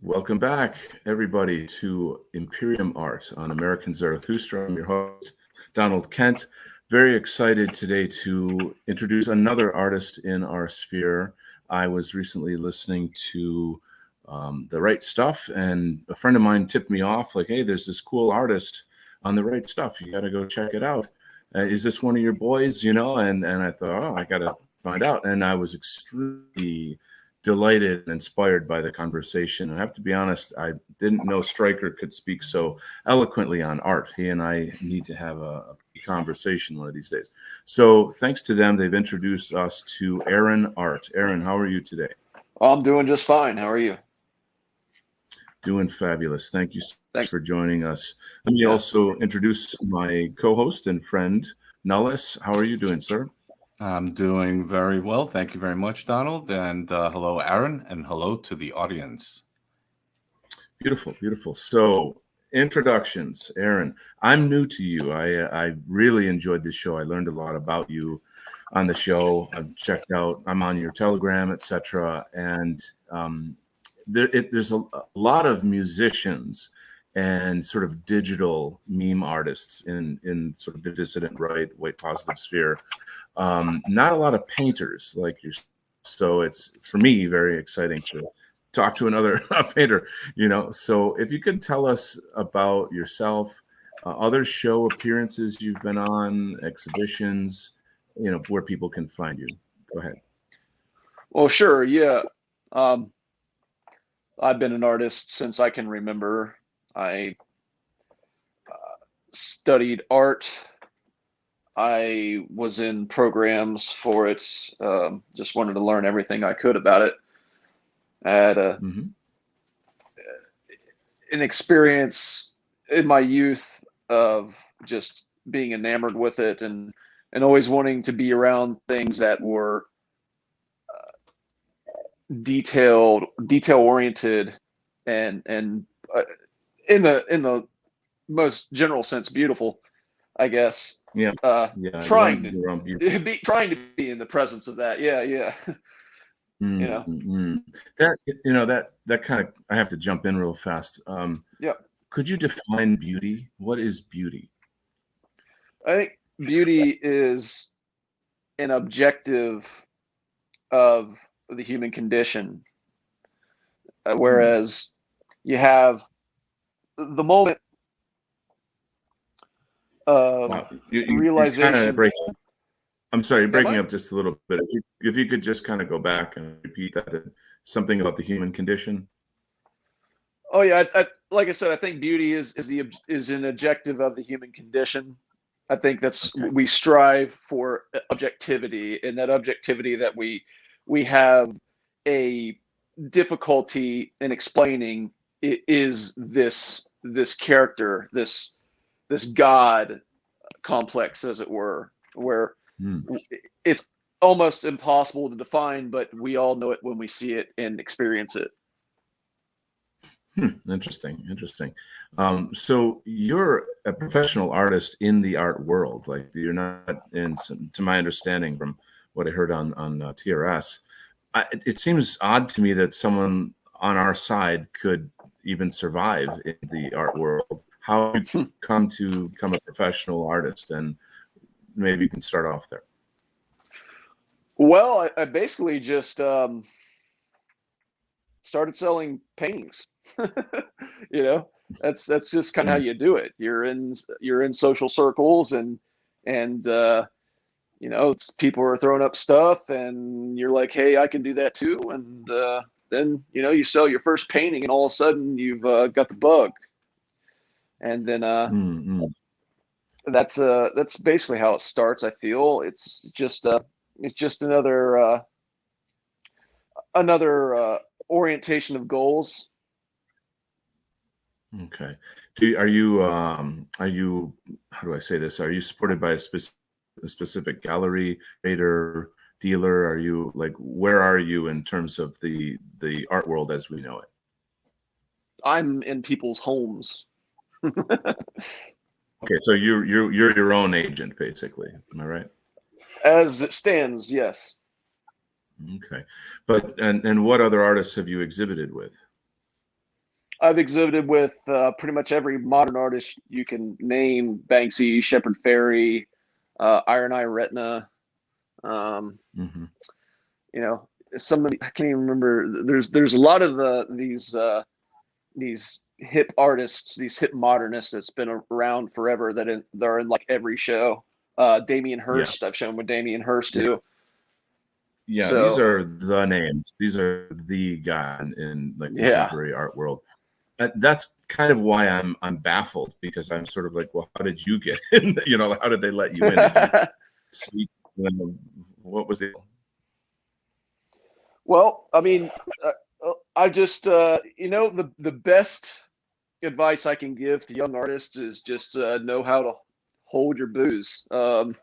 Welcome back, everybody, to Imperium Art on American Zarathustra. I'm your host, Donald Kent. Very excited today to introduce another artist in our sphere. I was recently listening to The Right Stuff, and a friend of mine tipped me off, like, hey, there's this cool artist on The Right Stuff. You got to go check it out. Is this one of your boys? And I thought, oh, I got to find out. And I was extremely delighted and inspired by the conversation. I have to be honest, I didn't know Stryker could speak so eloquently on art. He and I need to have a conversation one of these days. So thanks to them, they've introduced us to Aaron Art. Aaron, how are you today? I'm doing just fine. How are you? Doing fabulous. Thank you so much Thanks. for joining us. Let me Yeah. also introduce my co-host and friend, Nullis. How are you doing, sir? I'm doing very well. Thank you very much, Donald. And hello, Aaron, and hello to the audience. Beautiful, beautiful. So, introductions, Aaron. I'm new to you. I really enjoyed this show. I learned a lot about you on the show. I've checked out. I'm on your Telegram, etc. And there's a lot of musicians and sort of digital meme artists in sort of the dissident right, white positive sphere. Not a lot of painters like you. So it's for me very exciting to talk to another painter. So if you could tell us about yourself, other show appearances you've been on, exhibitions, where people can find you. Go ahead. Well, sure. Yeah. Um, I've been an artist since I can remember. I studied art. I was in programs for it. Just wanted to learn everything I could about it. I had Hmm. an experience in my youth of just being enamored with it and always wanting to be around things that were detail oriented and uh, in the most general sense beautiful, I guess. Yeah, uh yeah. You want trying to be around to beautiful. be in the presence of that. Yeah. you know Mm-hmm. That kind of, I have to jump in real fast. yeah, Could you define beauty? What is beauty? I think beauty is an objective of the human condition, Hmm. whereas you have the moment of Wow, you kind of realization. break. I'm sorry, you're Am breaking I? up just a little bit. If you could just kind of go back and repeat that, something about the human condition. Oh yeah, like I said, I think beauty is an objective of the human condition. I think that's Okay. we strive for objectivity, and that objectivity that we have a difficulty in explaining is this character, this God complex, as it were, where Hmm. it's almost impossible to define, but we all know it when we see it and experience it. Interesting, interesting. So you're a professional artist in the art world. Like you're not in, to my understanding from what I heard on TRS. It seems odd to me that someone on our side could even survive in the art world. How did you come to become a professional artist? And maybe you can start off there. Well, I basically just started selling paintings. you know, that's just kind of how Mm. you do it. You're in social circles, and people are throwing up stuff, and you're like, hey, I can do that too. And then you sell your first painting, and all of a sudden you've got the bug. And then Mm. that's basically how it starts. I feel it's just another orientation of goals. Okay. Are you, how do I say this? Are you supported by a specific gallery, creator, dealer? Are you like, where are you in terms of the art world as we know it? I'm in people's homes. Okay, so you're your own agent basically. Am I right? As it stands, yes. Okay. But and what other artists have you exhibited with? I've exhibited with pretty much every modern artist you can name: Banksy, Shepard Fairey, Iron Eye Retina. Hmm. You know, some of the, I can't even remember. There's a lot of these hip artists, these hip modernists that's been around forever they're in like every show. Damien Yeah. Hirst, I've shown with Damien Hirst too. Yeah, these So are the names. These are the guy in like yeah. contemporary art world. That's kind of why I'm baffled, because I'm sort of like, well, how did you get in? You know, how did they let you in? Did you sneak? What was it? Well, I mean, I just the best advice I can give to young artists is just know how to hold your booze, and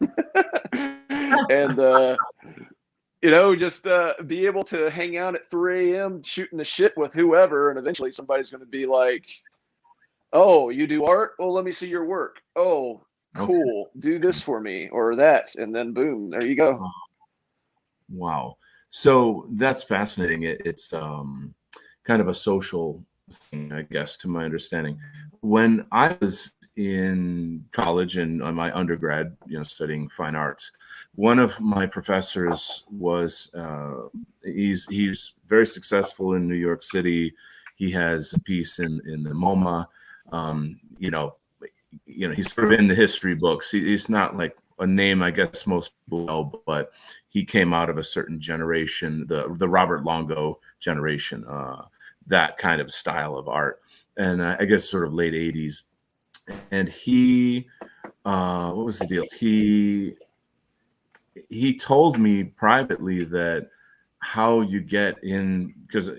just be able to hang out at 3 a.m. shooting the shit with whoever, and eventually somebody's going to be like, "Oh, you do art? Well, let me see your work. Oh, Okay. cool. Do this for me or that," and then boom, there you go. Wow. So that's fascinating. It's kind of a social thing, I guess, to my understanding. When I was in college and on my undergrad, studying fine arts, one of my professors was he's very successful in New York City. He has a piece in the MoMA. He's sort of in the history books. He's not like a name I guess most people know, but he came out of a certain generation, the Robert Longo generation, that kind of style of art, and I guess sort of late '80s. And he, what was the deal? He told me privately that how you get in, because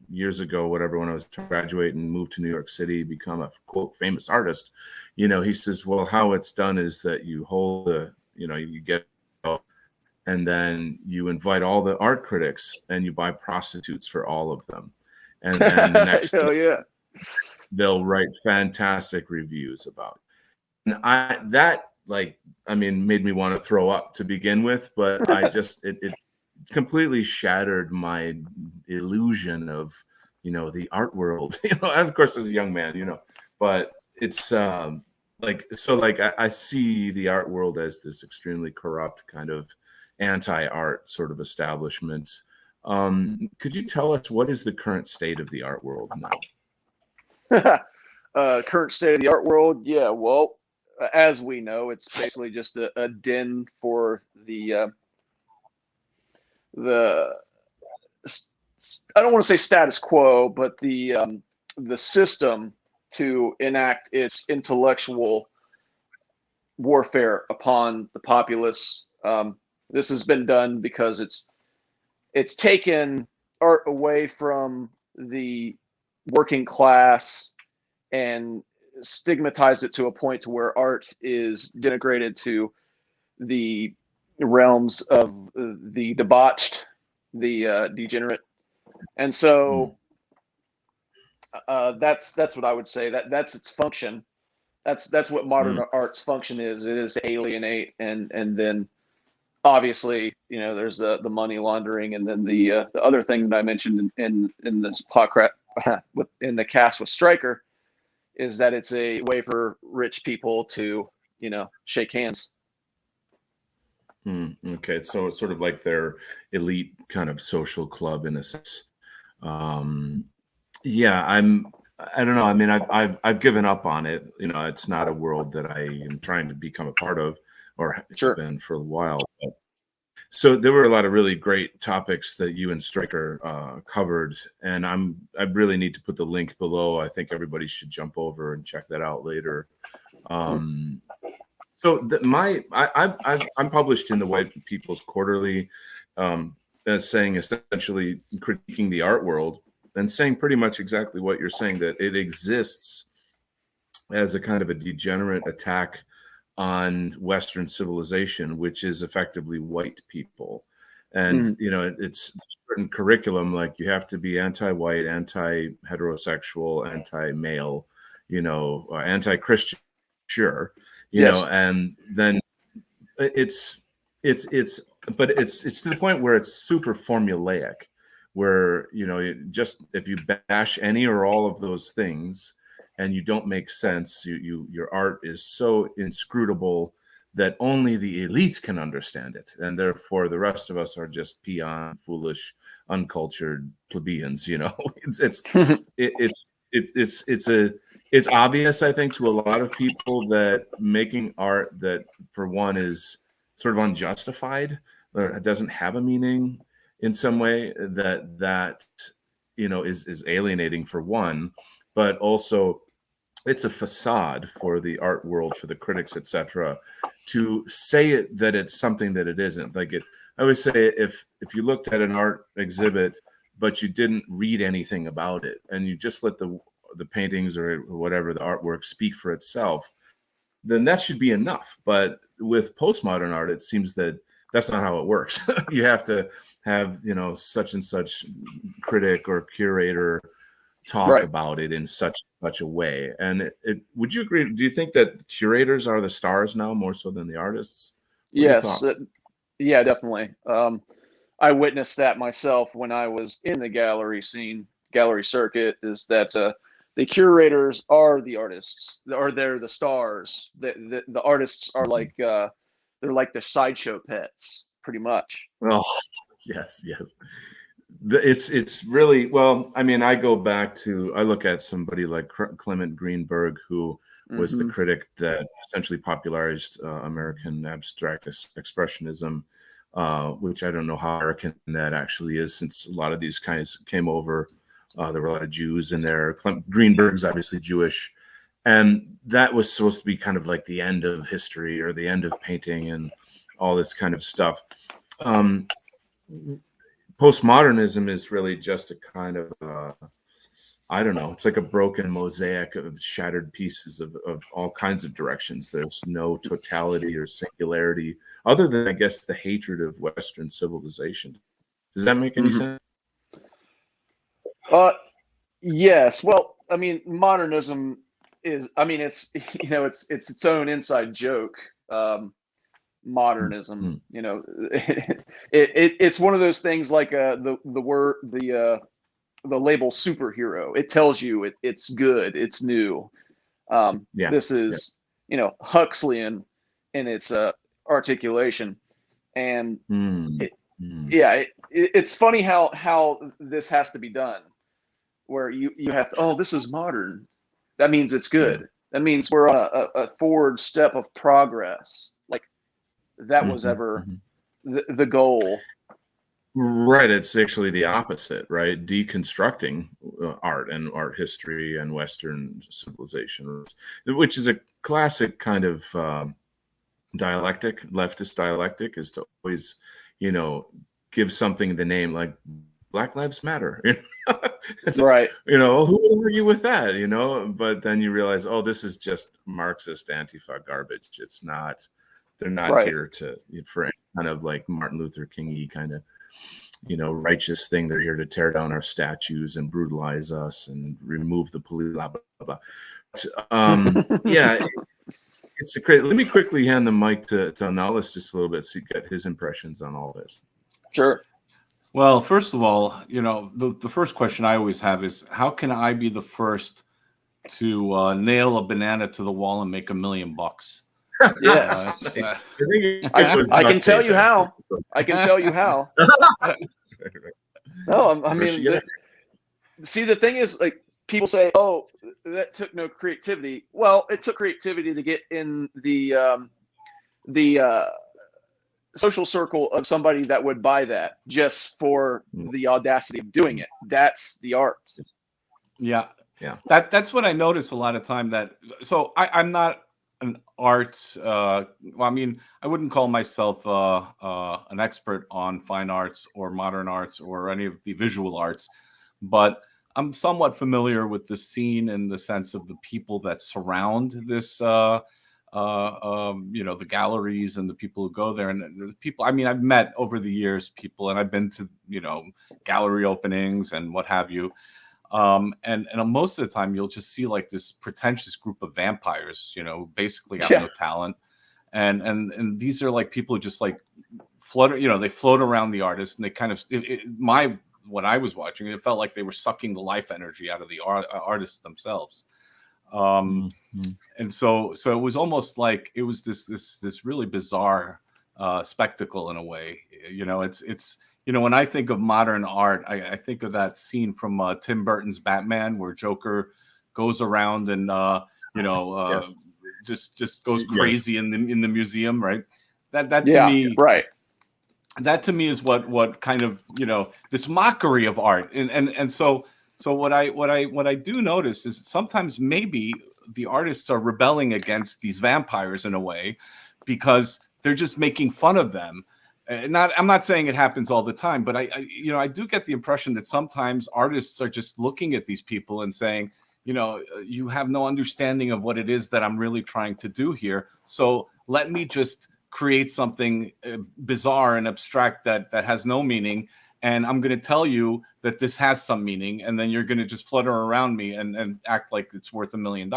years ago, whatever, when I was to graduate and move to New York City, become a quote famous artist, he says, well, how it's done is that you hold you get, and then you invite all the art critics and you buy prostitutes for all of them, and then the next Hell yeah. they'll write fantastic reviews about it. And that made me want to throw up to begin with, but I just it completely shattered my illusion of the art world. And of course as a young man, but it's I see the art world as this extremely corrupt kind of anti-art sort of establishment. Could you tell us what is the current state of the art world now? Current state of the art world, yeah. Well, as we know, it's basically just a den for the I don't want to say status quo, but the system to enact its intellectual warfare upon the populace. This has been done because it's taken art away from the working class and stigmatized it to a point to where art is denigrated to the realms of the debauched, the degenerate, and so that's what I would say. That's its function. That's what modern art's function is. It is to alienate, and then obviously there's the money laundering, and then the other thing that I mentioned in this podcast in the cast with Stryker is that it's a way for rich people to shake hands. Okay, so it's sort of like their elite kind of social club in a sense. Yeah, I don't know. I mean, I've given up on it. It's not a world that I am trying to become a part of, or have Sure. been for a while. So there were a lot of really great topics that you and Stryker covered, and I really need to put the link below. I think everybody should jump over and check that out later. So I'm published in the White People's Quarterly, as saying essentially critiquing the art world and saying pretty much exactly what you're saying, that it exists as a kind of a degenerate attack on Western civilization, which is effectively white people. And, it's a certain curriculum, like you have to be anti-white, anti-heterosexual, anti-male, anti-Christian, sure, Yes. and then it's to the point where it's super formulaic, where, just if you bash any or all of those things and you don't make sense, your art is so inscrutable that only the elite can understand it, and therefore the rest of us are just peon, foolish, uncultured plebeians. It's obvious, I think, to a lot of people that making art that, for one, is sort of unjustified or doesn't have a meaning in some way, that is alienating, for one, but also it's a facade for the art world, for the critics, etc., to say that it's something that it isn't. Like, I always say, if you looked at an art exhibit but you didn't read anything about it, and you just let the paintings or whatever, the artwork, speak for itself, then that should be enough. But with postmodern art, it seems that that's not how it works. You have to have, such and such critic or curator talk Right. about it in such a way. And would you agree? Do you think that curators are the stars now more so than the artists? Yes. Yeah, definitely. I witnessed that myself when I was in the gallery circuit, is that the curators are the artists, or they're the stars. The artists are like, they're like the sideshow pets, pretty much. Oh, yes. It's really, well, I mean, I look at somebody like Clement Greenberg, who was the critic that essentially popularized American abstract expressionism, which I don't know how American that actually is, since a lot of these guys came over. There were a lot of Jews in there. Greenberg's obviously Jewish. And that was supposed to be kind of like the end of history, or the end of painting and all this kind of stuff. Postmodernism is really just a kind of, I don't know, it's like a broken mosaic of shattered pieces of all kinds of directions. There's no totality or singularity, other than, I guess, the hatred of Western civilization. Does that make any sense? Yes. Well, I mean, modernism is, I mean, it's, it's its own inside joke. Modernism, it's one of those things, like the label superhero. It tells you it's good, it's new. This is, Huxleyan in its articulation. And it's funny how this has to be done, where you have to, oh, this is modern, that means it's good, that means we're on a forward step of progress. Like, that was ever the goal. Right. It's actually the opposite, right? Deconstructing art and art history and Western civilization, which is a classic kind of dialectic, leftist dialectic, is to always, give something the name, like Black Lives Matter. Right. Who would argue with that, But then you realize, oh, this is just Marxist Antifa garbage. It's not, they're not here for any kind of like Martin Luther King-y kind of, righteous thing. They're here to tear down our statues and brutalize us and remove the police, blah, blah, blah. It's a great. Let me quickly hand the mic to Nahlis just a little bit, so you get his impressions on all this. Sure. Well, first of all, the first question I always have is, how can I be the first to nail a banana to the wall and make $1 million? Yes. I can tell you how. I can tell you how. No, I mean, see, the thing is, like, people say, oh, that took no creativity. Well, it took creativity to get in the social circle of somebody that would buy that just for the audacity of doing it. That's the art. Yeah. That's what I notice a lot of time. So I'm not an art. Well, I mean, I wouldn't call myself an expert on fine arts or modern arts or any of the visual arts, but I'm somewhat familiar with the scene in the sense of the people that surround this, the galleries and the people who go there, and the people. I mean, I've met over the years people, and I've been to gallery openings and what have you. And most of the time you'll just see like this pretentious group of vampires, basically have no talent. And these are like people who just like flutter, they float around the artist, and they kind of, my what I was watching. It felt like they were sucking the life energy out of the artists themselves. And so it was almost like it was this really bizarre spectacle in a way. It's when I think of modern art, I think of that scene from Tim Burton's Batman where Joker goes around and Yes. just goes crazy in the museum, right? That to Yeah, me, right. that to me is what kind of this mockery of art, and so what I do notice is sometimes maybe the artists are rebelling against these vampires in a way because they're just making fun of them. I'm not saying it happens all the time, but I do get the impression that sometimes artists are just looking at these people and saying, you have no understanding of what it is that I'm really trying to do here. So let me just create something bizarre and abstract that has no meaning. And I'm going to tell you that this has some meaning. And then you're going to just flutter around me and act like it's worth $1 million.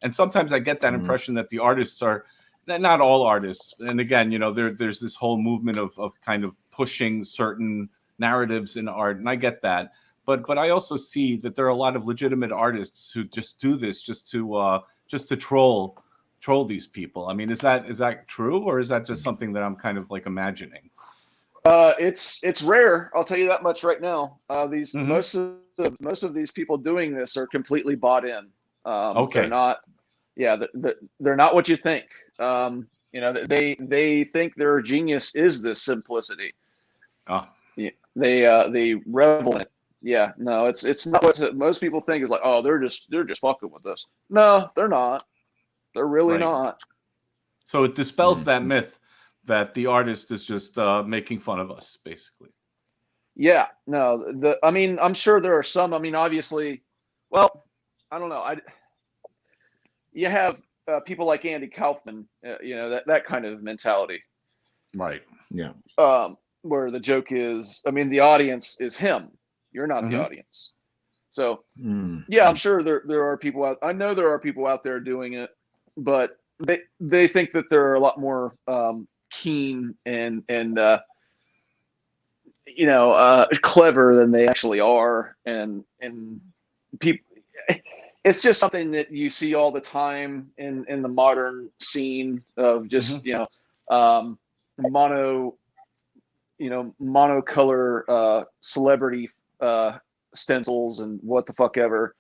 And sometimes I get that impression that the artists are, not all artists. And again, there's this whole movement of kind of pushing certain narratives in art. And I get that. But I also see that there are a lot of legitimate artists who just do this just to troll these people. I mean, is that true, or is that just something that I'm kind of like imagining? It's rare. I'll tell you that much right now. Most of these people doing this are completely bought in. Okay. They're not. Yeah, they're not what you think. They think their genius is this simplicity. Yeah, they revel in it. Yeah, no, it's not what most people think is like. Oh, they're just fucking with us. No, they're not. They're really not. So it dispels that myth that the artist is just making fun of us, basically. Yeah, no. I mean, I'm sure there are some. I mean, obviously, well, I don't know. You have people like Andy Kaufman, that kind of mentality. Right. Yeah. Where the joke is, I mean, the audience is him. You're not the audience. So, yeah, I'm sure there are people out. I know there are people out there doing it, but they think that they're a lot more keen and clever than they actually are, and people. It's just something that you see all the time in the modern scene of just monocolor celebrity stencils and what the fuck ever,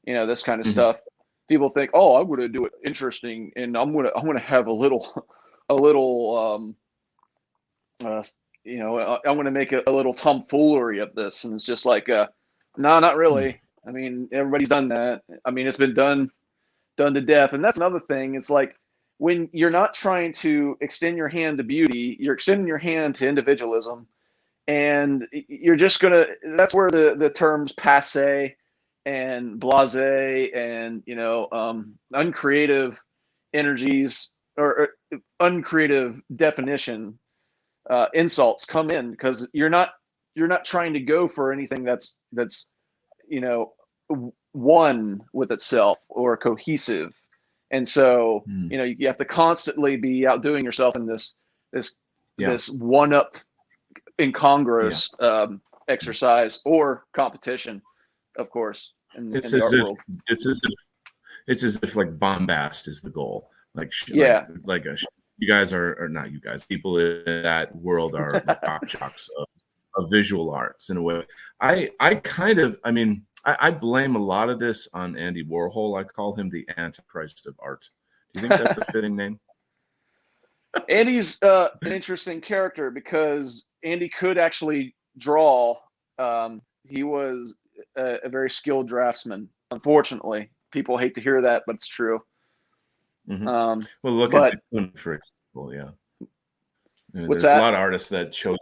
this kind of stuff. People think, oh, I'm going to do it interesting, and I'm going to have I'm going to make a little tomfoolery of this, and it's just like, no, not really. I mean, everybody's done that. I mean, it's been done to death, and that's another thing. It's like when you're not trying to extend your hand to beauty, you're extending your hand to individualism, and you're just gonna. That's where the terms passe and blasé and uncreative energies or uncreative definition insults come in, because you're not trying to go for anything that's one with itself or cohesive. And so you have to constantly be outdoing yourself in this one up incongruous exercise or competition, of course, in the art world. It's as if like bombast is the goal. Like you guys are not you guys. People in that world are rock jocks of visual arts in a way. I blame a lot of this on Andy Warhol. I call him the Antichrist of art. Do you think that's a fitting name? Andy's an interesting character because Andy could actually draw. He was a very skilled draftsman. Unfortunately, people hate to hear that, but it's true. Well, look at DeCoon, for example. Yeah, there's a lot of artists that chose.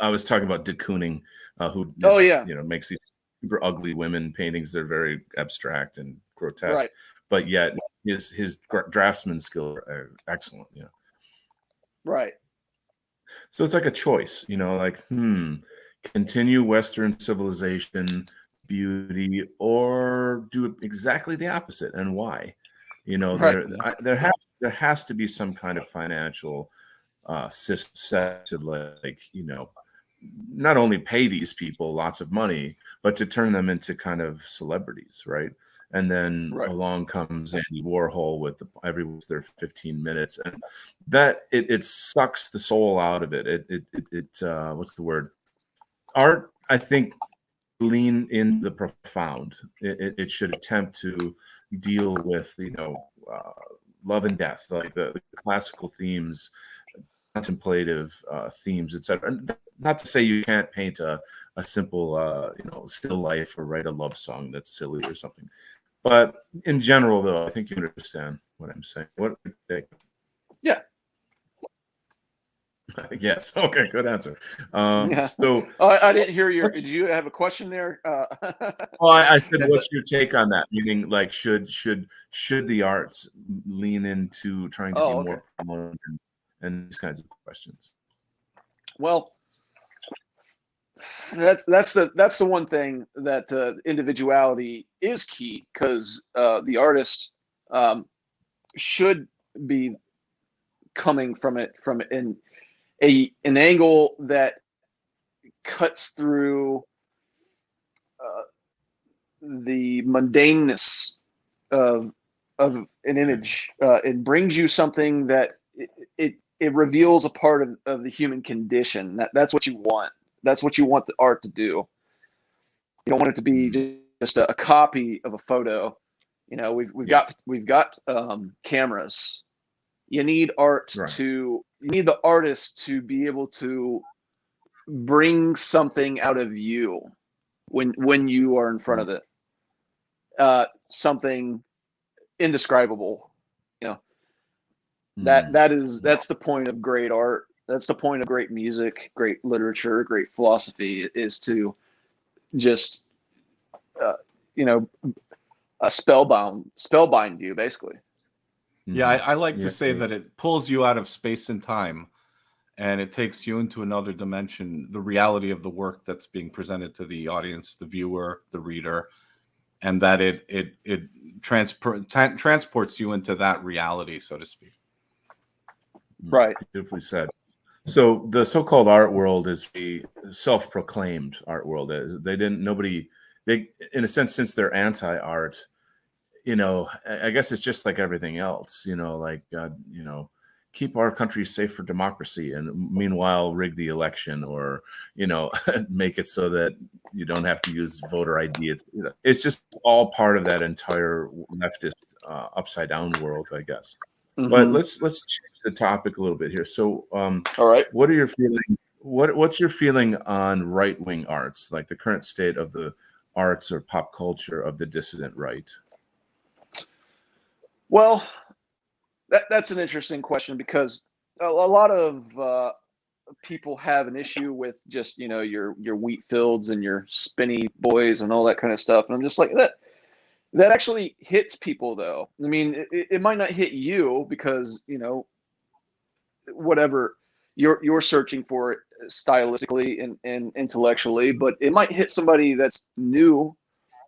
I was talking about DeCooning, who makes these super ugly women paintings. They're very abstract and grotesque, right. But yet his draftsman skills are excellent. Yeah, right. So it's like a choice, continue Western civilization, beauty, or do exactly the opposite, and why? Right. There has to be some kind of financial system set to not only pay these people lots of money, but to turn them into kind of celebrities, right? And then along comes Andy Warhol with everyone's their 15 minutes, and that it sucks the soul out of it. It what's the word? Art, I think, lean in the profound. It should attempt to deal with love and death, like the classical themes, contemplative themes, etc. And not to say you can't paint a simple still life or write a love song that's silly or something. But in general, though, I think you understand what I'm saying. What do you think? Yeah. Yes. Okay. Good answer. Yeah. So I didn't hear your. Did you have a question there? Well, I said, what's your take on that? Meaning, like, should the arts lean into trying to be more prominent and these kinds of questions? Well, that's the one thing that individuality is key, because the artist should be coming from an angle that cuts through the mundaneness of an image. It brings you something that it reveals a part of the human condition. That's what you want. That's what you want the art to do. You don't want it to be just a copy of a photo. We've got cameras. You need art you need the artist to be able to bring something out of you when you are in front of it. Something indescribable. That's the point of great art. That's the point of great music, great literature, great philosophy, is to just spellbind you, basically. Yeah, I like to say that it pulls you out of space and time, and it takes you into another dimension, the reality of the work that's being presented to the audience, the viewer, the reader, and that it transports you into that reality, so to speak. Right. Beautifully said. So the so-called art world is the self-proclaimed art world. They, in a sense, since they're anti-art, I guess it's just like everything else, keep our country safe for democracy, and meanwhile rig the election, or make it so that you don't have to use voter ID. It's just all part of that entire leftist upside down world, I guess. But let's change the topic a little bit here. So all right, what are your feelings? What's your feeling on right-wing arts, like the current state of the arts or pop culture of the dissident right? Well, that's an interesting question, because a lot of people have an issue with just your wheat fields and your spinny boys and all that kind of stuff, and I'm just like, that actually hits people, though. I mean, it might not hit you because whatever you're searching for it stylistically and intellectually, but it might hit somebody that's new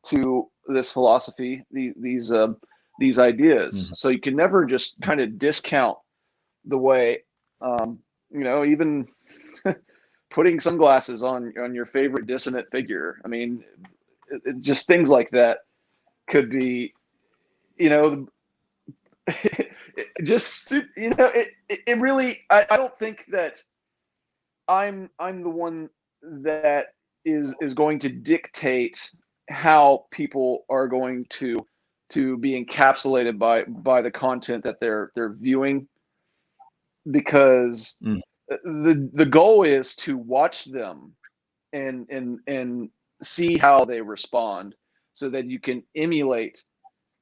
to this philosophy, these ideas. So you can never just kind of discount the way, even putting sunglasses on your favorite dissonant figure. I mean, just things like that could be, just it really. I don't think that I'm the one that is going to dictate how people are going to be encapsulated by the content that they're viewing, because the goal is to watch them and see how they respond, so that you can emulate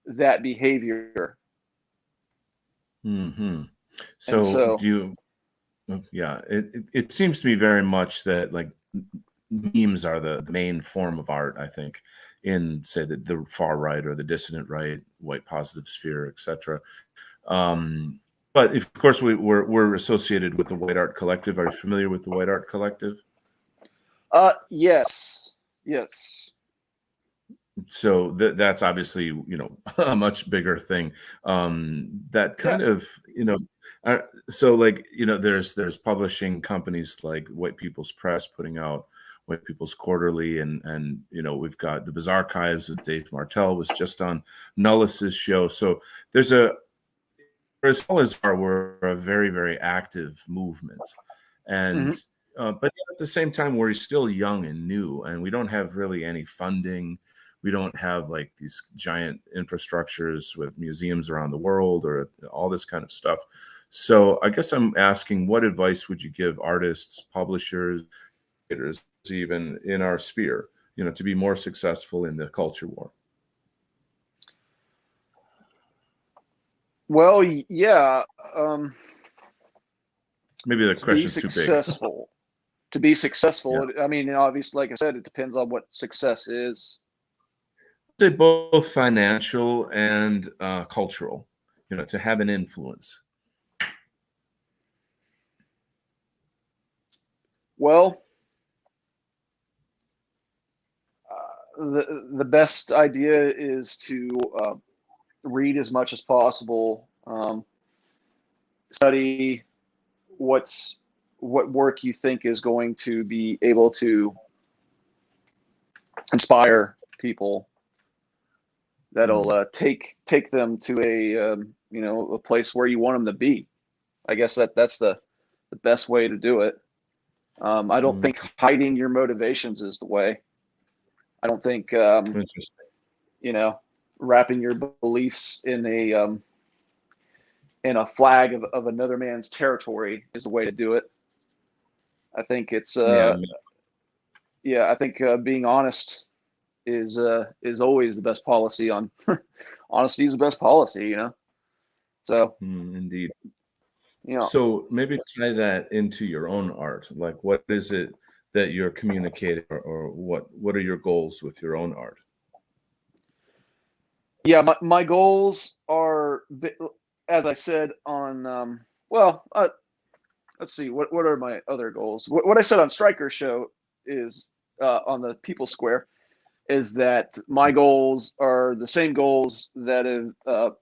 that behavior. So do you? Yeah, it seems to me very much that, like, memes are the main form of art, I think, in, say, the far right or the dissident right, white positive sphere, etc. But of course, we're associated with the White Art Collective. Are you familiar with the White Art Collective? Yes. So that's obviously a much bigger thing. That kind of So like, there's publishing companies like White People's Press putting out White People's Quarterly, and we've got the Bizarre Archives with Dave Martell was just on Nullis's show. So there's as well as we're a very, very active movement. And but at the same time, we're still young and new, and we don't have really any funding. We don't have like these giant infrastructures with museums around the world or all this kind of stuff. So I guess I'm asking, what advice would you give artists, publishers, creators, even in our sphere, to be more successful in the culture war? Well, yeah. Maybe the question's too big. To be successful, Yeah. I mean, obviously, like I said, it depends on what success is. Say both financial and cultural, to have an influence. Well, the best idea is to read as much as possible, study what work you think is going to be able to inspire people, that'll take them to a place where you want them to be. I guess that's the best way to do it. I don't think hiding your motivations is the way. I don't think wrapping your beliefs in a flag of another man's territory is the way to do it. I think it's I think being honest is always the best policy. On honesty is the best policy, So indeed. So maybe tie that into your own art. Like, what is it that you're communicating, or what are your goals with your own art? Yeah, my goals are, as I said on, let's see, what are my other goals? What I said on Striker's show is, on the People Square, is that my goals are the same goals that have,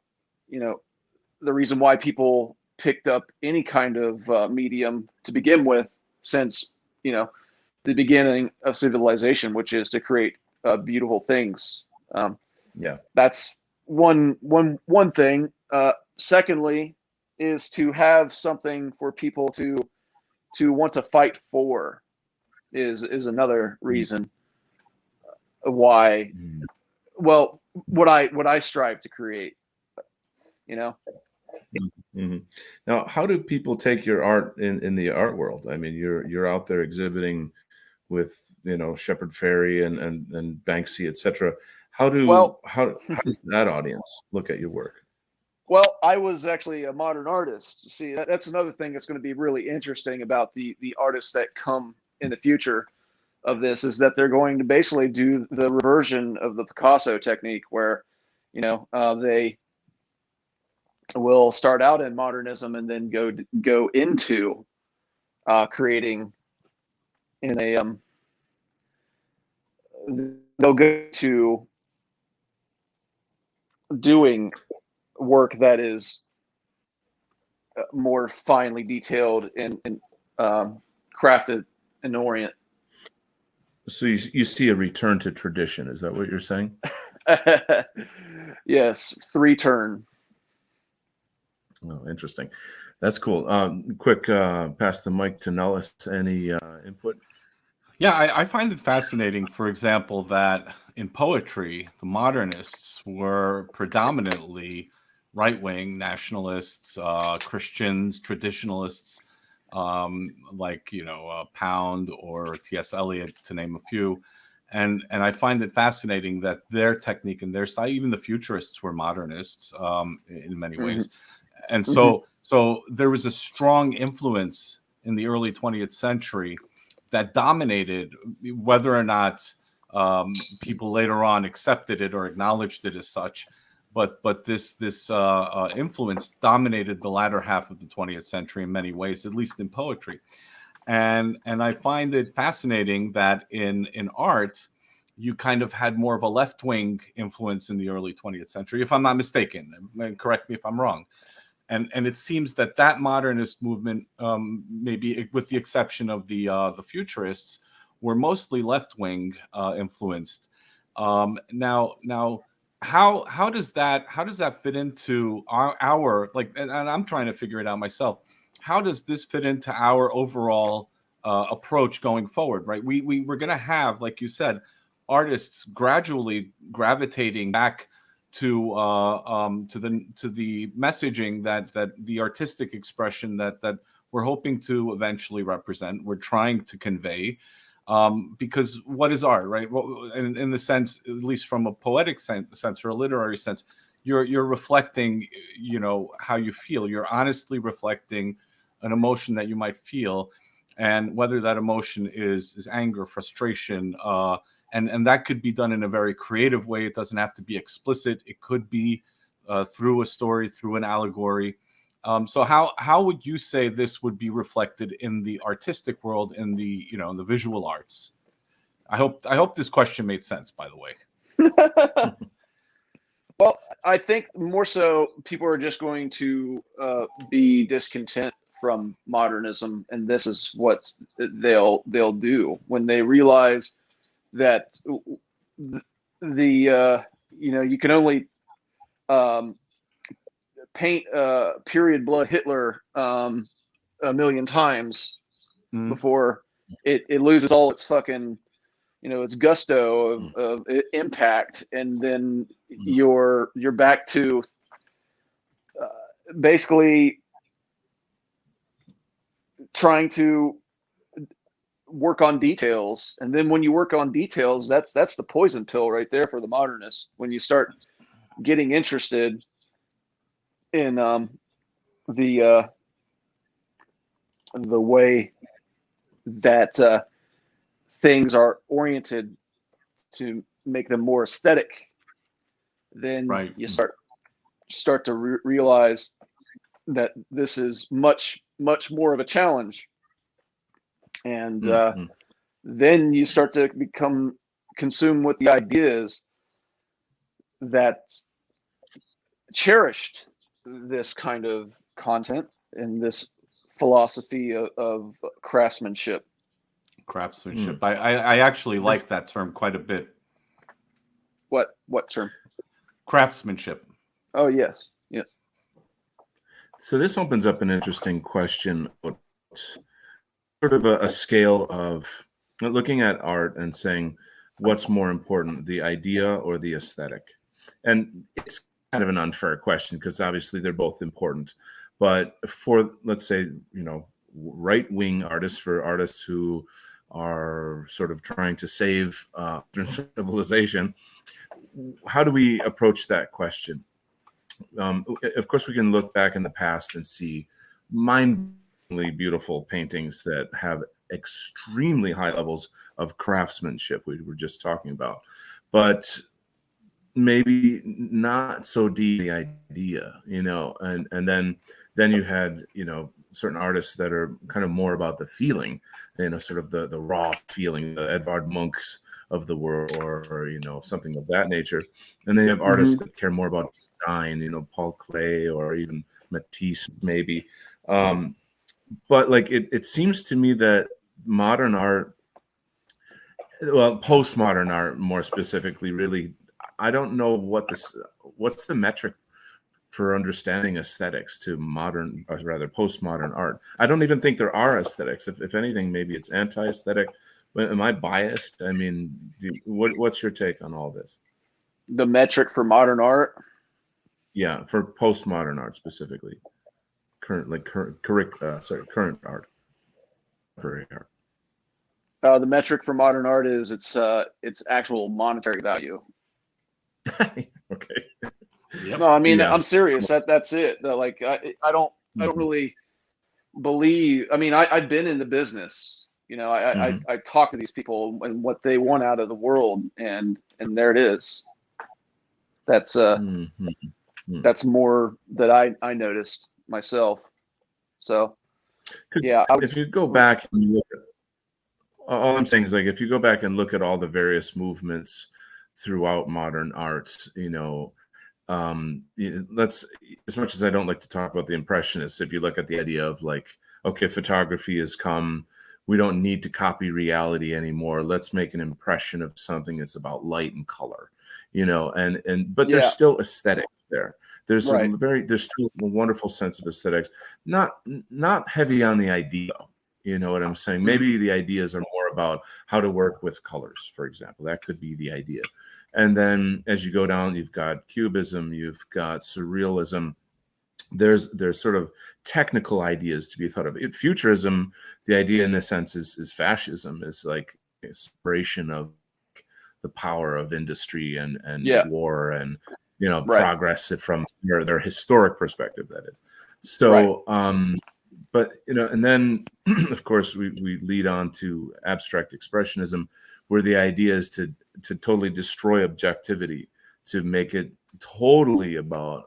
the reason why people picked up any kind of medium to begin with, since, the beginning of civilization, which is to create beautiful things. That's one thing. Secondly, is to have something for people to want to fight for. Is another reason why. Well, what I strive to create. Now, how do people take your art in the art world? I mean, you're out there exhibiting with Shepard Fairey and Banksy, etc. How does that audience look at your work? Well, I was actually a modern artist. See, that's another thing that's going to be really interesting about the artists that come in the future of this, is that they're going to basically do the reversion of the Picasso technique, where they will start out in modernism and then go into creating in a they'll go to doing work that is more finely detailed and crafted in Orient. So you see a return to tradition. Is that what you're saying? Yes, 3-turn. Oh, interesting. That's cool. Quick, pass the mic to Nellis. Any input? Yeah, I find it fascinating, for example, that in poetry, the modernists were predominantly right-wing nationalists, Christians, traditionalists, like Pound or T.S. Eliot, to name a few. And I find it fascinating that their technique and their style, even the futurists were modernists in many ways. And so there was a strong influence in the early 20th century that dominated, whether or not people later on accepted it or acknowledged it as such. But this influence dominated the latter half of the 20th century in many ways, at least in poetry. And I find it fascinating that in art, you kind of had more of a left-wing influence in the early 20th century, if I'm not mistaken. Correct me if I'm wrong. and it seems that modernist movement, maybe with the exception of the futurists, were mostly left-wing influenced. Now, how does that fit into our like? And I'm trying to figure it out myself. How does this fit into our overall approach going forward? Right, we're going to have, like you said, artists gradually gravitating back to the messaging that the artistic expression that we're hoping to eventually represent, we're trying to convey. Because what is art, right? Well, in the sense, at least from a poetic sense or a literary sense, you're reflecting, how you feel. You're honestly reflecting an emotion that you might feel, and whether that emotion is anger, frustration, and that could be done in a very creative way. It doesn't have to be explicit. It could be through a story, through an allegory. So how would you say this would be reflected in the artistic world, in the in the visual arts? I hope this question made sense, by the way. Well, I think more so people are just going to be discontent from modernism, and this is what they'll do when they realize that the you can only paint period blood Hitler a million times before it loses all its fucking its gusto of impact, and then you're back to basically trying to work on details. And then when you work on details, that's the poison pill right there for the modernists. When you start getting interested in the way that things are oriented to make them more aesthetic, then you start to realize that this is much more of a challenge. And then you start to become consumed with the ideas that cherished this kind of content and this philosophy of craftsmanship. I actually like that term quite a bit. What term? Craftsmanship. Oh, yes. So this opens up an interesting question, sort of a scale of looking at art and saying, what's more important, the idea or the aesthetic? And it's kind of an unfair question because obviously they're both important. But for, let's say, right-wing artists, for artists who are sort of trying to save civilization, how do we approach that question? Of course, we can look back in the past and see mind-blowingly beautiful paintings that have extremely high levels of craftsmanship we were just talking about, but maybe not so deep the idea, and then you had certain artists that are kind of more about the feeling, sort of the raw feeling, the Edvard Munchs of the world, or something of that nature. And then you have artists that care more about design, Paul Klee or even Matisse maybe. But like it seems to me that modern art, well, postmodern art more specifically, really, I don't know what's the metric for understanding aesthetics to modern, or rather postmodern art. I don't even think there are aesthetics. If anything, maybe it's anti-aesthetic. Am I biased? I mean, what's your take on all this? The metric for modern art? Yeah, for postmodern art specifically. Current art. The metric for modern art is its actual monetary value. Okay. Yep. No, I mean, I'm serious. That's it. Like, I don't really believe. I mean, I've been in the business. I talk to these people and what they want out of the world, and there it is. That's that's more that I noticed myself. So, yeah. If you go back and look at, all I'm saying is, like, if you go back and look at all the various movements throughout modern arts, let's, as much as I don't like to talk about the Impressionists, if you look at the idea of like, okay, photography has come, we don't need to copy reality anymore. Let's make an impression of something that's about light and color, but there's still aesthetics there. There's there's still a wonderful sense of aesthetics, not heavy on the idea. You know what I'm saying? Maybe the ideas are more about how to work with colors, for example. That could be the idea. And then as you go down, you've got Cubism, you've got Surrealism. There's sort of technical ideas to be thought of. Futurism, the idea in a sense is fascism, is like inspiration of the power of industry and war and progress from their historic perspective, that is. So but and then of course we lead on to abstract expressionism, where the idea is to totally destroy objectivity, to make it totally about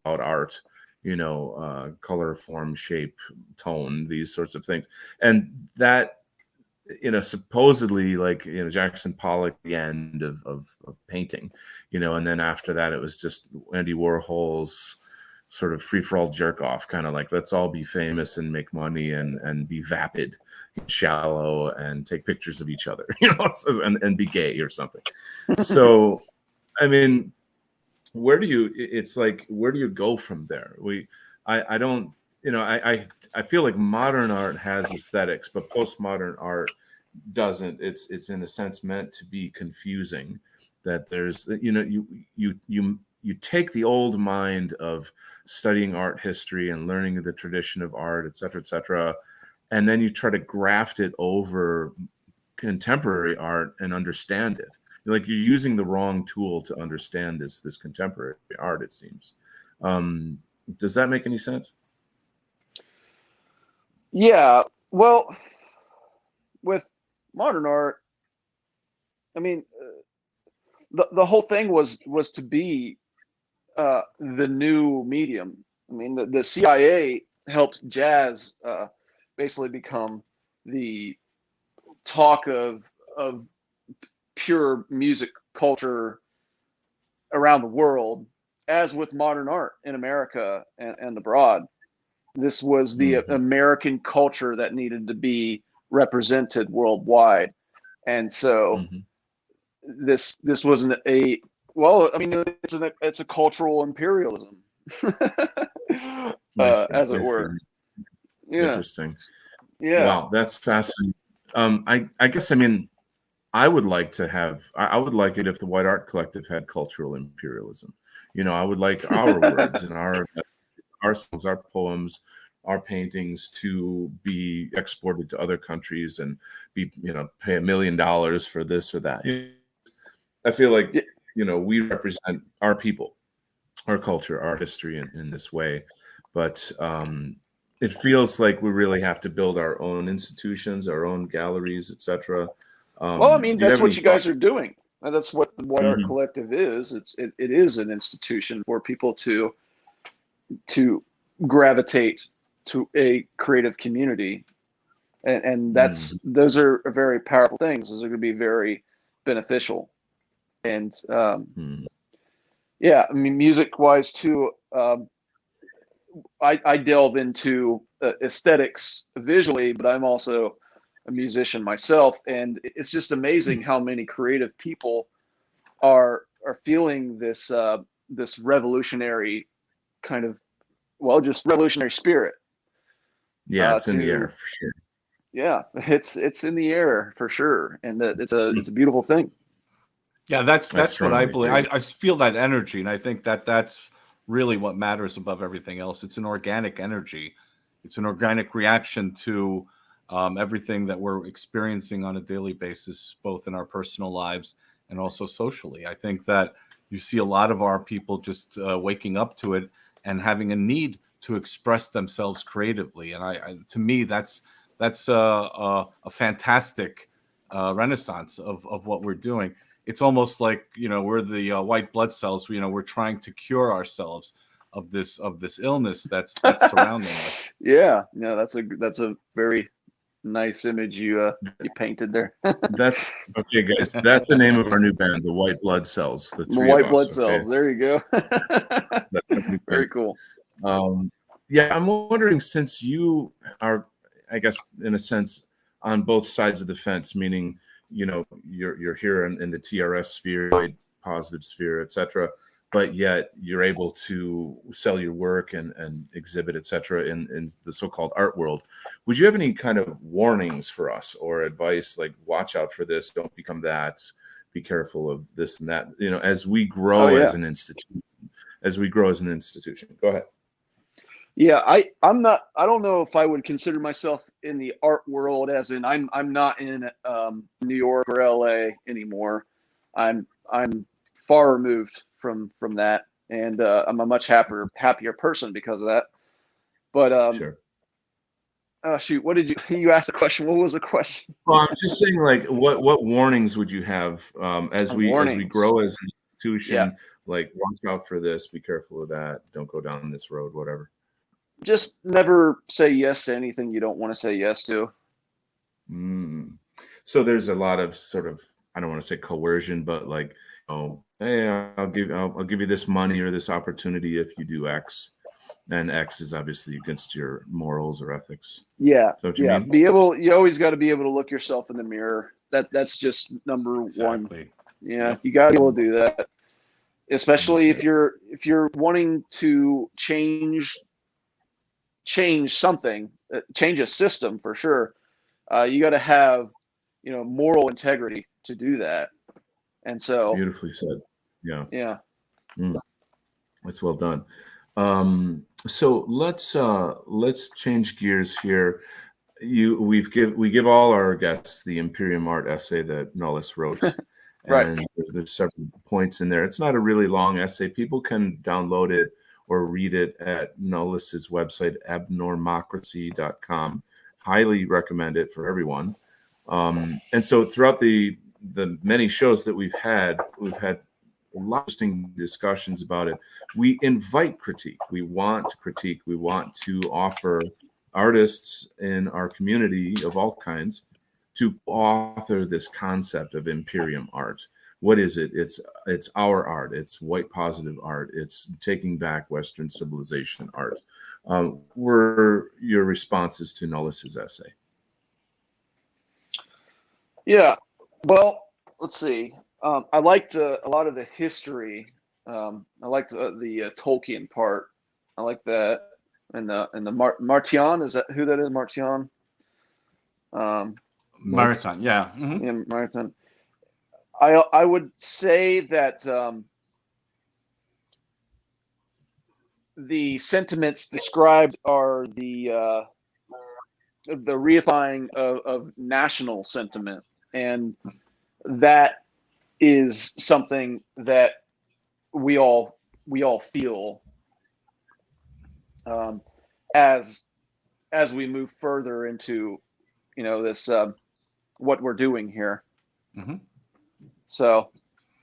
art, color, form, shape, tone, these sorts of things. And that, supposedly, like, Jackson Pollock, the end of painting, and then after that, it was just Andy Warhol's sort of free-for-all jerk-off, kind of like, let's all be famous and make money and be vapid, shallow, and take pictures of each other, and be gay or something. So, I mean, where do you go from there? I don't, I feel like modern art has aesthetics, but postmodern art doesn't. It's in a sense meant to be confusing, that there's, you take the old mind of studying art history and learning the tradition of art, et cetera, and then you try to graft it over contemporary art and understand it. You're using the wrong tool to understand this contemporary art, it seems. Does that make any sense? Yeah. Well, with modern art, I mean, the whole thing was to be the new medium. I mean, the CIA helped jazz basically become the talk of pure music culture around the world, as with modern art in America and abroad. This was the American culture that needed to be represented worldwide. And so this wasn't it's a cultural imperialism, as it were. Yeah. Interesting. Yeah. Wow, that's fascinating. I guess, I mean, I would like it if the White Art Collective had cultural imperialism. I would like our words and our songs, our poems, our paintings to be exported to other countries and be, pay $1 million for this or that. I feel like, we represent our people, our culture, our history in this way. But it feels like we really have to build our own institutions, our own galleries, etc. Well, I mean, that's what you guys are doing. That's what the White Art Collective is. It is an institution for people to gravitate to a creative community, and those are very powerful things. Those are going to be very beneficial, and yeah, I mean, music wise too. I delve into aesthetics visually, but I'm also a musician myself, and it's just amazing how many creative people are feeling this this revolutionary kind of, just revolutionary spirit. Yeah, it's in the air for sure. Yeah, it's in the air for sure, and it's a beautiful thing. Yeah, that's what I believe. I feel that energy, and I think that's really what matters above everything else. It's an organic energy. It's an organic reaction to everything that we're experiencing on a daily basis, both in our personal lives and also socially. I think that you see a lot of our people just waking up to it and having a need to express themselves creatively. And to me, that's a fantastic renaissance of what we're doing. It's almost like, we're the white blood cells. We're trying to cure ourselves of this illness that's surrounding us. Yeah, no, that's a very Nice image you painted there. That's okay, guys. That's the name of our new band, the White Blood Cells. The The three white of blood us. cells. Okay, There you go. that's our new Very band. cool. Yeah, I'm wondering, since you are, I guess, in a sense, on both sides of the fence, meaning, you're here in the TRS sphere, white positive sphere, etc., but yet you're able to sell your work and exhibit, etc., in the so-called art world. Would you have any kind of warnings for us or advice, like watch out for this, don't become that, be careful of this and that, as we grow Oh, yeah. as an institution, Go ahead. Yeah, I'm not. I don't know if I would consider myself in the art world, as in I'm not in New York or LA anymore. I'm far removed from that, and I'm a much happier person because of that. But Sure. shoot, what did you asked a question? What was the question? Well, I'm just saying, like, what warnings would you have as we Warnings. grow as an institution? Yeah. Like, watch out for this, be careful of that, don't go down this road, whatever. Just never say yes to anything you don't want to say yes to. So there's a lot of sort of, I don't want to say coercion, but like, hey, I'll give you this money or this opportunity if you do X, and X is obviously against your morals or ethics. Yeah, So what you mean? You always got to be able to look yourself in the mirror. That's just number one. Yeah, Yep. you got to be able to do that, especially if you're wanting to change something, change a system for sure. You got to have moral integrity to do that. And so Beautifully said. Yeah. That's well done. So let's change gears here. We give all our guests the Imperium art essay that Nullis wrote. Right. And there's several points in there. It's not a really long essay. People can download it or read it at Nullis's website, abnormocracy.com. Highly recommend it for everyone. And so throughout the many shows that we've had a lot of interesting discussions about it. We invite critique. We want critique. We want to offer artists in our community of all kinds to author this concept of Imperium art. What is it? It's our art. It's white positive art. It's taking back Western civilization art. Were your responses to Nullis's essay? Yeah. Well, let's see. I liked a lot of the history. I liked the Tolkien part. I like that. And the Martian, is that who that is? Martian. Marathon, yeah. Mm-hmm. Yeah, Marathon. I would say that the sentiments described are the reifying of national sentiment, and that is something that we all feel as we move further into this what we're doing here. Mm-hmm. So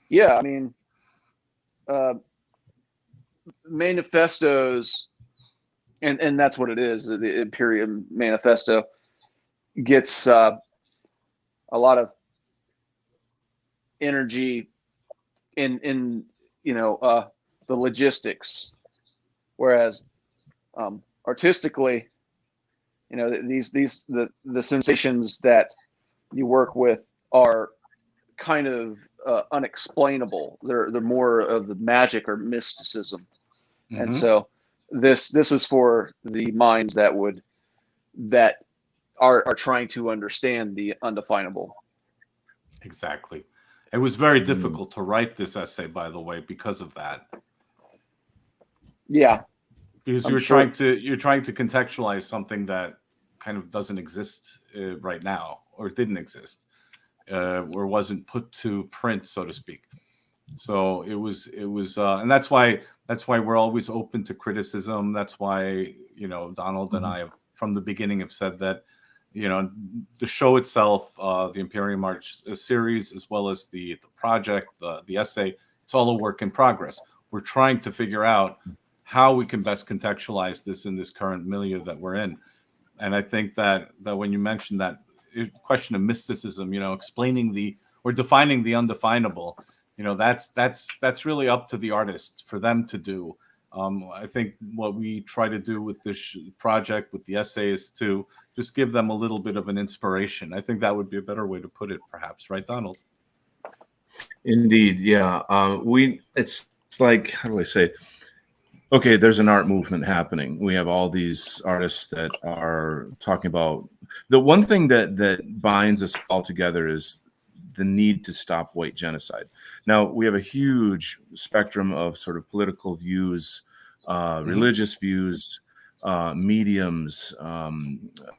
yeah, I mean, manifestos, and that's what it is. The Imperium Manifesto gets a lot of energy in the logistics, whereas artistically, the sensations that you work with are kind of unexplainable. They're more of the magic or mysticism. Mm-hmm. And so this is for the minds that are trying to understand the undefinable. Exactly. It was very difficult to write this essay, by the way, because of that. Yeah. Because you're trying to contextualize something that kind of doesn't exist right now, or didn't exist, or wasn't put to print, so to speak. So it was, and that's why we're always open to criticism. That's why Donald and I have, from the beginning, have said that the show itself, the Imperium Art series, as well as the project, the essay, it's all a work in progress. We're trying to figure out how we can best contextualize this in this current milieu that we're in. And I think that when you mentioned that question of mysticism, explaining or defining the undefinable, that's really up to the artists for them to do. I think what we try to do with this project, with the essay, is to just give them a little bit of an inspiration. I think that would be a better way to put it, perhaps, right, Donald? Indeed, yeah. It's like, how do I say? Okay, there's an art movement happening. We have all these artists that are talking about the one thing that binds us all together is the need to stop white genocide. Now, we have a huge spectrum of sort of political views, religious views, mediums,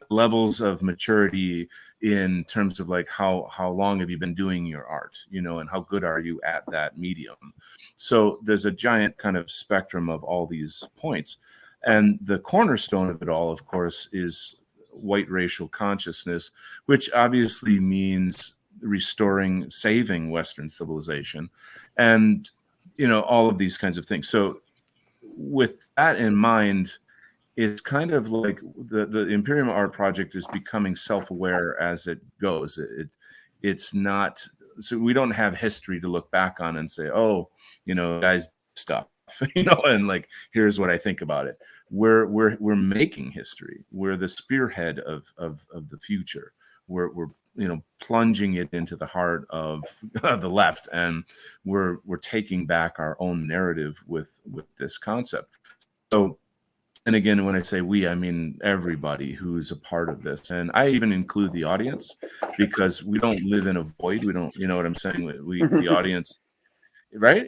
levels of maturity in terms of like how long have you been doing your art, and how good are you at that medium. So there's a giant kind of spectrum of all these points. And the cornerstone of it all, of course, is white racial consciousness, which obviously means restoring, saving Western civilization, and all of these kinds of things. So with that in mind, it's kind of like the Imperium Art Project is becoming self-aware as it goes. It's not, so we don't have history to look back on and say, oh, guys, stuff, and like, here's what I think about it. We're making history. We're the spearhead of the future. We're plunging it into the heart of the left, and we're taking back our own narrative with this concept. So, and again, when I say we, I mean everybody who's a part of this. And I even include the audience, because we don't live in a void. We don't, you know what I'm saying? The audience, right?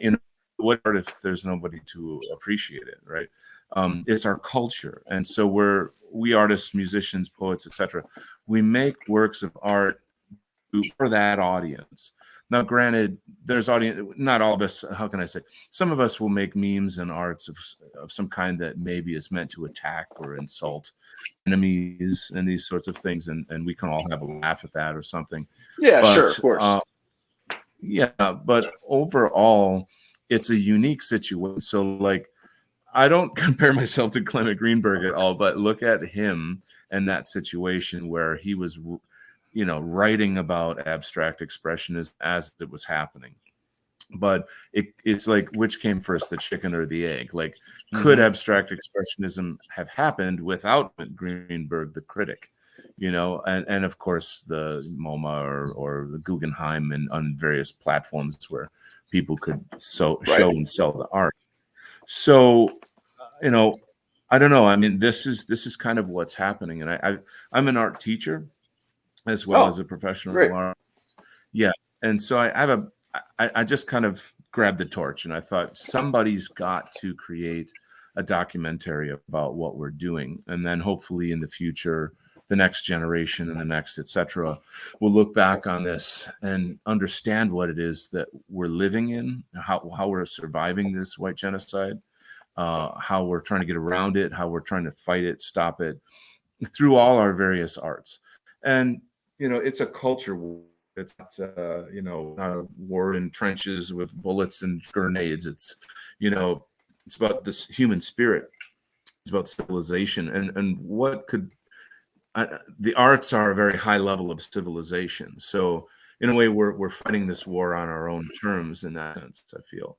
What art if there's nobody to appreciate it, right? It's our culture. And so we artists, musicians, poets, etc., we make works of art for that audience. Now, granted, there's audience, not all of us, how can I say, some of us will make memes and arts of some kind that maybe is meant to attack or insult enemies and these sorts of things, and we can all have a laugh at that or something. Yeah, but, sure, of course. Yeah, but overall, it's a unique situation. So, like, I don't compare myself to Clement Greenberg at all, but look at him and that situation where he was writing about abstract expressionism as it was happening. But it's like, which came first, the chicken or the egg? Like, could abstract expressionism have happened without Greenberg, the critic? And of course the MoMA or the Guggenheim, and on various platforms where people could show and sell the art. So, I don't know. I mean, this is kind of what's happening. And I'm an art teacher as well as a professional artist. Yeah. And so I just kind of grabbed the torch, and I thought somebody's got to create a documentary about what we're doing. And then hopefully in the future, the next generation and the next, etc., will look back on this and understand what it is that we're living in, how we're surviving this white genocide, how we're trying to get around it, how we're trying to fight it, stop it, through all our various arts. And it's a culture war. It's not not a war in trenches with bullets and grenades. It's it's about this human spirit. It's about civilization, and what could the arts are a very high level of civilization. So in a way, we're fighting this war on our own terms in that sense, I feel.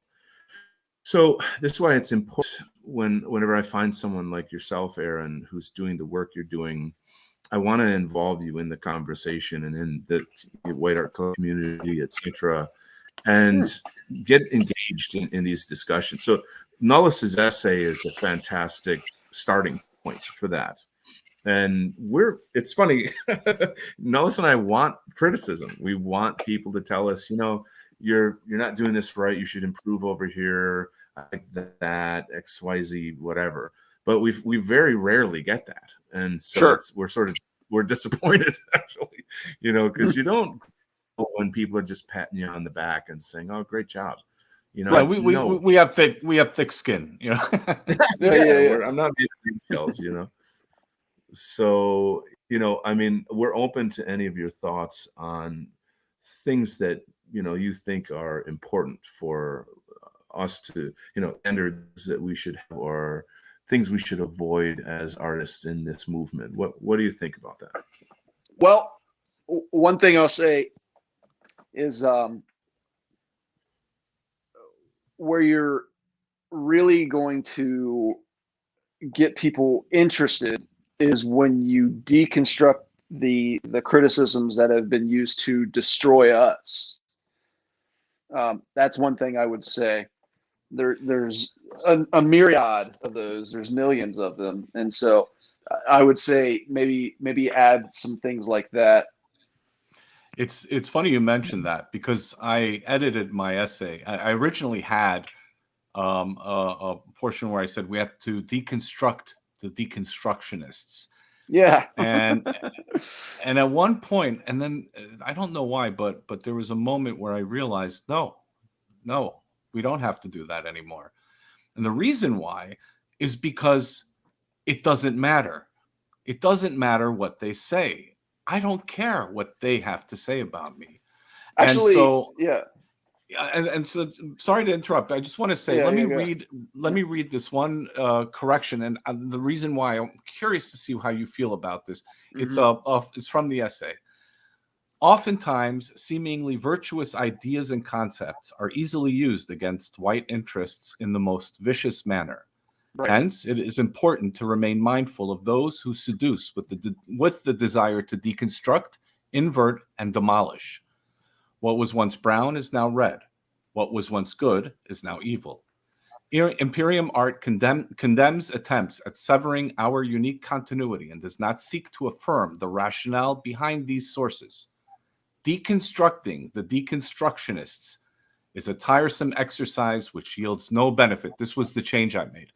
So this is why it's important whenever I find someone like yourself, Aaron, who's doing the work you're doing, I want to involve you in the conversation and in the white art community, etc., and get engaged in these discussions. So Nullis's essay is a fantastic starting point for that. And it's funny, Nullis and I want criticism. We want people to tell us, you're not doing this right. You should improve over here. I like that, XYZ, whatever. But we very rarely get that. And so we're disappointed, actually, because you don't when people are just patting you on the back and saying, "Oh, great job." We have thick skin, I'm not being shells, So, I mean, we're open to any of your thoughts on things that, you think are important for us to, standards that we should have, or things we should avoid as artists in this movement. What do you think about that? Well, one thing I'll say is where you're really going to get people interested is when you deconstruct the criticisms that have been used to destroy us. That's one thing I would say. There's a myriad of those. There's millions of them, and so I would say maybe add some things like that. It's funny you mentioned that, because I edited my essay. I originally had a portion where I said we have to deconstruct the deconstructionists. Yeah. and at one point, and then I don't know why, but there was a moment where I realized, no, we don't have to do that anymore. And the reason why is because it doesn't matter. It doesn't matter what they say. I don't care what they have to say about me. Actually, and so, yeah. And so, sorry to interrupt. I just want to say, let me read this one correction, and the reason why I'm curious to see how you feel about this. Mm-hmm. It's from the essay. Oftentimes, seemingly virtuous ideas and concepts are easily used against white interests in the most vicious manner. Right. Hence, it is important to remain mindful of those who seduce with the desire to deconstruct, invert, and demolish. What was once brown is now red. What was once good is now evil. Imperium art condemns attempts at severing our unique continuity and does not seek to affirm the rationale behind these sources. Deconstructing the deconstructionists is a tiresome exercise which yields no benefit. This was the change I made.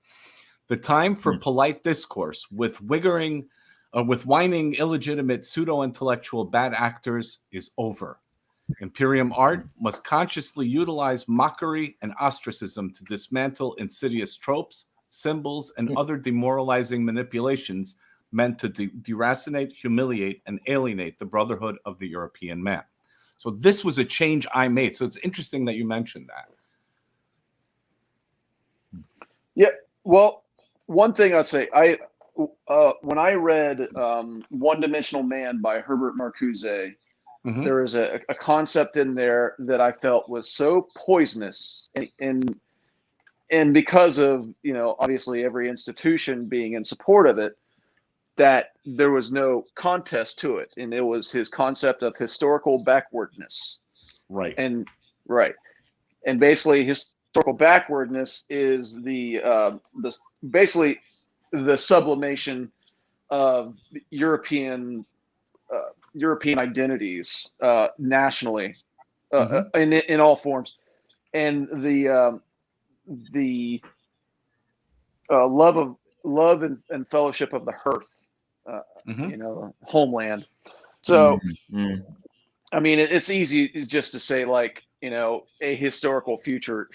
The time for polite discourse with whining, illegitimate, pseudo-intellectual bad actors is over. Imperium art must consciously utilize mockery and ostracism to dismantle insidious tropes, symbols, and other demoralizing manipulations meant to deracinate, humiliate, and alienate the brotherhood of the European man. So this was a change I made. So it's interesting that you mentioned that. Yeah, well, one thing I'd say, when I read One Dimensional Man by Herbert Marcuse, mm-hmm. there is a concept in there that I felt was so poisonous, and because of, obviously every institution being in support of it, that there was no contest to it, and it was his concept of historical backwardness. Right. And basically historical backwardness is basically the sublimation of European identities nationally, mm-hmm. in all forms, and the love and fellowship of the hearth, mm-hmm. Homeland. So, mm-hmm. I mean, it's easy just to say, like, a historical future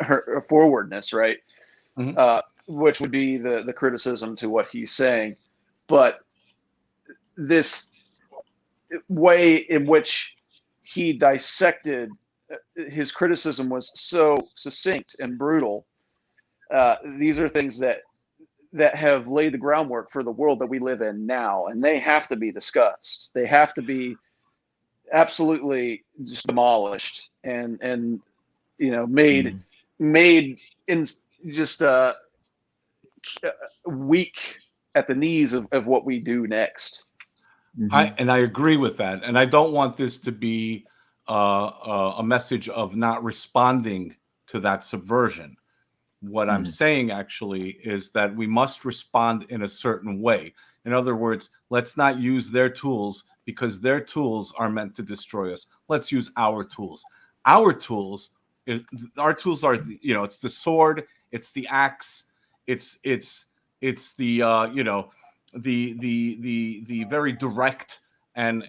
or forwardness, right? Mm-hmm. Which would be the criticism to what he's saying. But this way in which he dissected his criticism was so succinct and brutal. These are things that have laid the groundwork for the world that we live in now, and they have to be discussed. They have to be absolutely just demolished and made in just weak at the knees of what we do next. Mm-hmm. I agree with that, and I don't want this to be a message of not responding to that subversion. What I'm saying actually is that we must respond in a certain way. In other words, let's not use their tools because their tools are meant to destroy us. Let's use our tools. Our tools are, it's the sword, it's the axe, it's the the very direct and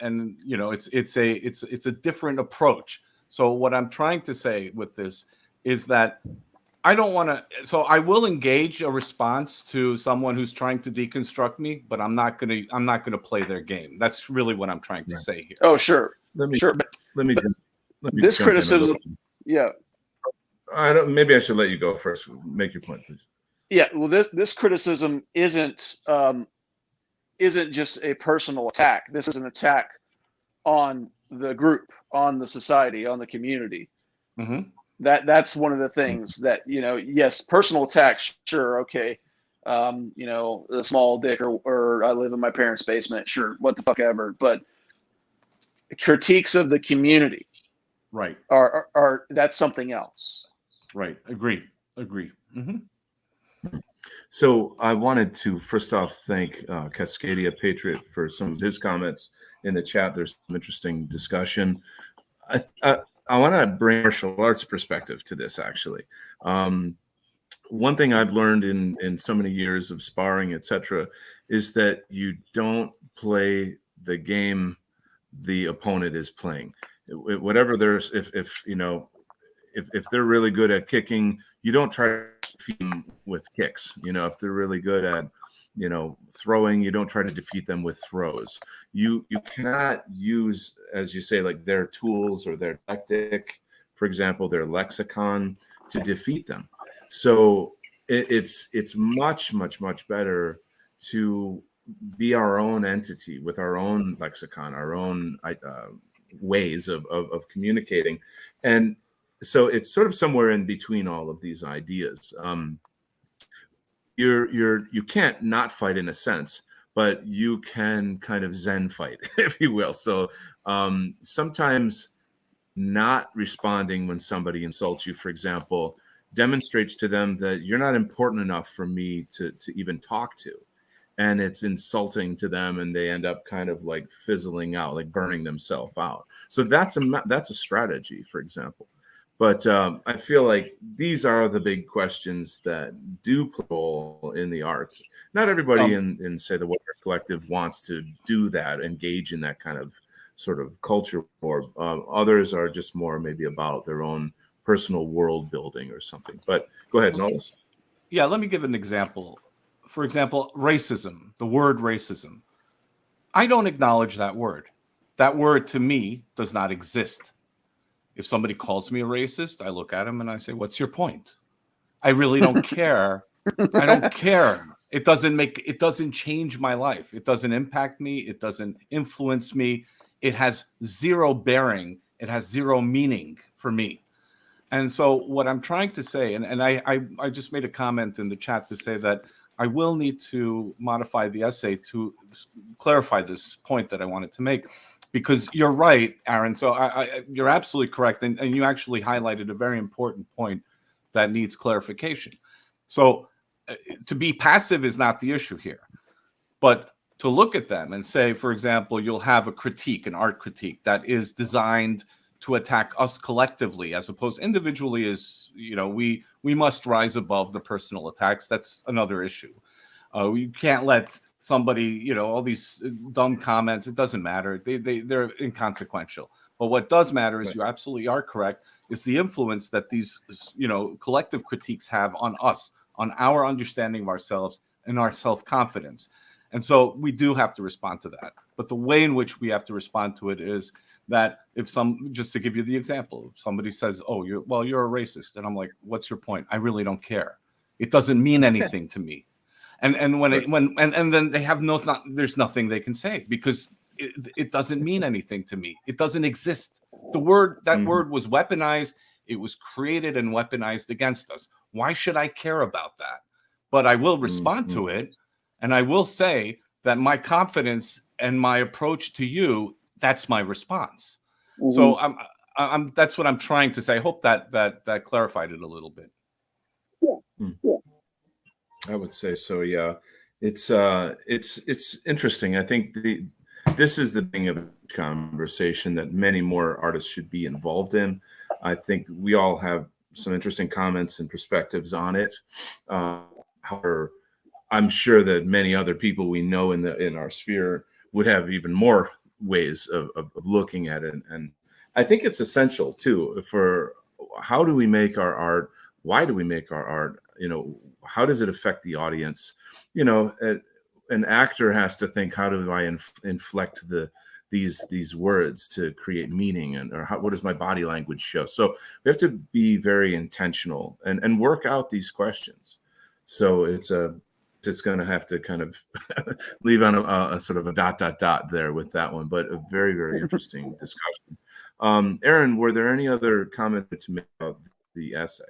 it's a different approach. So what I'm trying to say with this is that I don't want to. So I will engage a response to someone who's trying to deconstruct me, but I'm not gonna play their game. That's really what I'm trying to say here. Oh, sure, let me this criticism, yeah. Maybe I should let you go first. Make your point, please. Yeah, well, this criticism isn't just a personal attack. This is an attack on the group, on the society, on the community. Mm-hmm. That's one of the things that, yes, personal attacks, sure, okay. A small dick, or I live in my parents' basement, sure, what the fuck ever. But critiques of the community, right, are that's something else. Right. Agree. Mm-hmm. So I wanted to first off thank Cascadia Patriot for some of his comments in the chat. There's some interesting discussion. I want to bring martial arts perspective to this, actually. One thing I've learned in so many years of sparring, etc., is that you don't play the game the opponent is playing. Whatever there's, if they're really good at kicking, you don't try to defeat them with kicks. If they're really good at, throwing, you don't try to defeat them with throws. You cannot use, as you say, like their tools or their tactic, for example, their lexicon, to defeat them. So it's much, much, much better to be our own entity with our own lexicon, our own ways of communicating. And so it's sort of somewhere in between all of these ideas. You can't not fight in a sense, but you can kind of Zen fight, if you will. So sometimes not responding when somebody insults you, for example, demonstrates to them that you're not important enough for me to even talk to. And it's insulting to them, and they end up kind of like fizzling out, like burning themselves out. So that's a strategy, for example. But I feel like these are the big questions that do play a role in the arts. Not everybody in say the Warrior Collective wants to do that, engage in that kind of sort of culture, or others are just more maybe about their own personal world building or something. But go ahead, Knowles. Yeah, let me give an example. For example, racism, the word racism. I don't acknowledge that word. That word to me does not exist. If somebody calls me a racist, I look at him and I say, what's your point? I really don't care. I don't care. It doesn't change my life. It doesn't impact me. It doesn't influence me. It has zero bearing. It has zero meaning for me. And so what I'm trying to say, and I just made a comment in the chat to say that I will need to modify the essay to clarify this point that I wanted to make, because you're right, Aaron. So you're absolutely correct. And you actually highlighted a very important point that needs clarification. So to be passive is not the issue here, but to look at them and say, for example, you'll have a critique, an art critique that is designed to attack us collectively, as opposed individually. Is, we must rise above the personal attacks. That's another issue. We can't let somebody, all these dumb comments, it doesn't matter. They're inconsequential. But what does matter is, right, you absolutely are correct, is the influence that these, collective critiques have on us, on our understanding of ourselves and our self-confidence. And so we do have to respond to that. But the way in which we have to respond to it is that just to give you the example, if somebody says, oh, you're a racist. And I'm like, what's your point? I really don't care. It doesn't mean anything to me. And then they have there's nothing they can say, because it doesn't mean anything to me. It doesn't exist. Word was weaponized. It was created and weaponized against us. Why should I care about that? But I will respond to it. And I will say that my confidence and my approach to you, that's my response. Mm-hmm. So I'm that's what I'm trying to say. I hope that clarified it a little bit. Yeah. I would say so. Yeah, it's interesting. I think this is the thing of a conversation that many more artists should be involved in. I think we all have some interesting comments and perspectives on it. However, I'm sure that many other people we know in our sphere would have even more ways of looking at it. And I think it's essential too for how do we make our art? Why do we make our art? How does it affect the audience? An actor has to think, how do I inflect these words to create meaning, or what does my body language show? So we have to be very intentional and work out these questions. So it's going to have to kind of leave on a sort of a ... there with that one, but a very, very interesting discussion. Aaron, were there any other comments to make about the essay?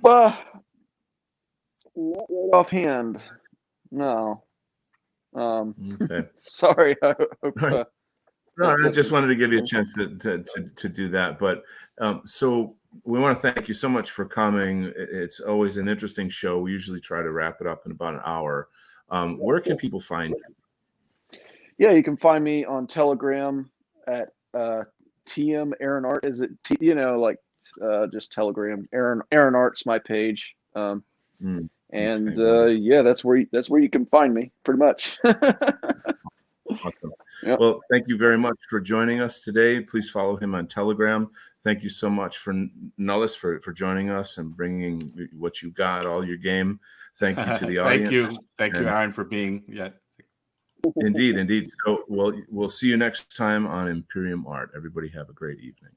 Well, not right offhand, no. Okay. Sorry. I hope, No, I just wanted to give you a chance to do that. But so we want to thank you so much for coming. It's always an interesting show. We usually try to wrap it up in about an hour. Where can people find you? Yeah, you can find me on Telegram at TM Aaron Art. Is it like just Telegram? Aaron Art's my page. And okay, yeah, that's where you can find me pretty much. Awesome. Yep. Well, thank you very much for joining us today. Please follow him on Telegram. Thank you so much for Nullis for joining us and bringing what you got, all your game. Thank you to the audience. Thank you, Aaron, for being Indeed. So we'll see you next time on Imperium Art. Everybody have a great evening.